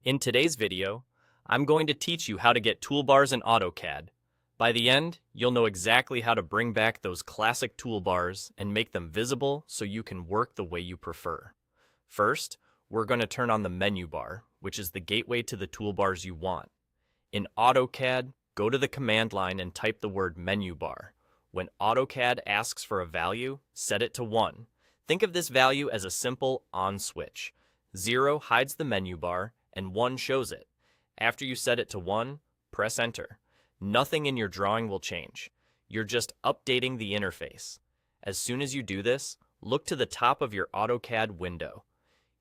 In today's video, I'm going to teach you how to get toolbars in AutoCAD. By the end, you'll know exactly how to bring back those classic toolbars and make them visible so you can work the way you prefer. First, we're going to turn on the menu bar, which is the gateway to the toolbars you want. In AutoCAD, go to the command line and type the word menu bar. When AutoCAD asks for a value, set it to 1. Think of this value as a simple on switch. 0 hides the menu bar, and 1 shows it. After you set it to 1, press enter. Nothing in your drawing will change. You're just updating the interface. As soon as you do this, look to the top of your AutoCAD window.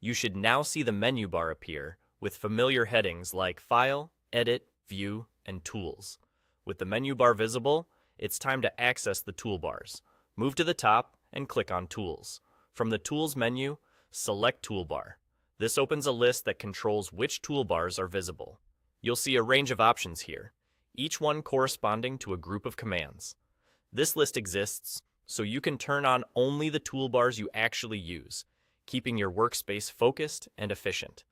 You should now see the menu bar appear with familiar headings like File, Edit, View, and Tools. With the menu bar visible, it's time to access the toolbars. Move to the top and click on Tools. From the Tools menu, select Toolbar. This opens a list that controls which toolbars are visible. You'll see a range of options here, each one corresponding to a group of commands. This list exists so you can turn on only the toolbars you actually use, keeping your workspace focused and efficient.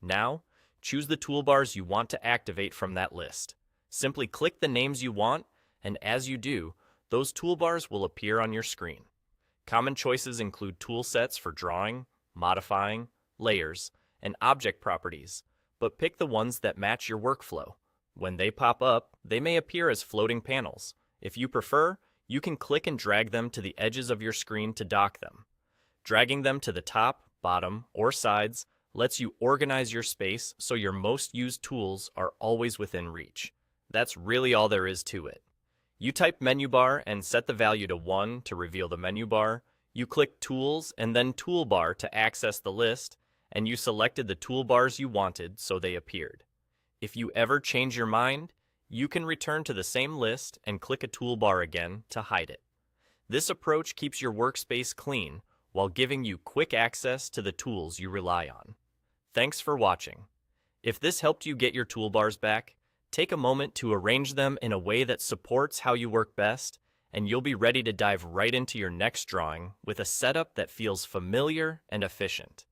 Now, choose the toolbars you want to activate from that list. Simply click the names you want, and as you do, those toolbars will appear on your screen. Common choices include tool sets for drawing, modifying, layers, and object properties, but pick the ones that match your workflow. When they pop up, they may appear as floating panels. If you prefer, you can click and drag them to the edges of your screen to dock them. Dragging them to the top, bottom, or sides lets you organize your space so your most used tools are always within reach. That's really all there is to it. You type menu bar and set the value to 1 to reveal the menu bar. You click Tools and then Toolbar to access the list, and you selected the toolbars you wanted so they appeared. If you ever change your mind, you can return to the same list and click a toolbar again to hide it. This approach keeps your workspace clean while giving you quick access to the tools you rely on. Thanks for watching. If this helped you get your toolbars back, take a moment to arrange them in a way that supports how you work best, and you'll be ready to dive right into your next drawing with a setup that feels familiar and efficient.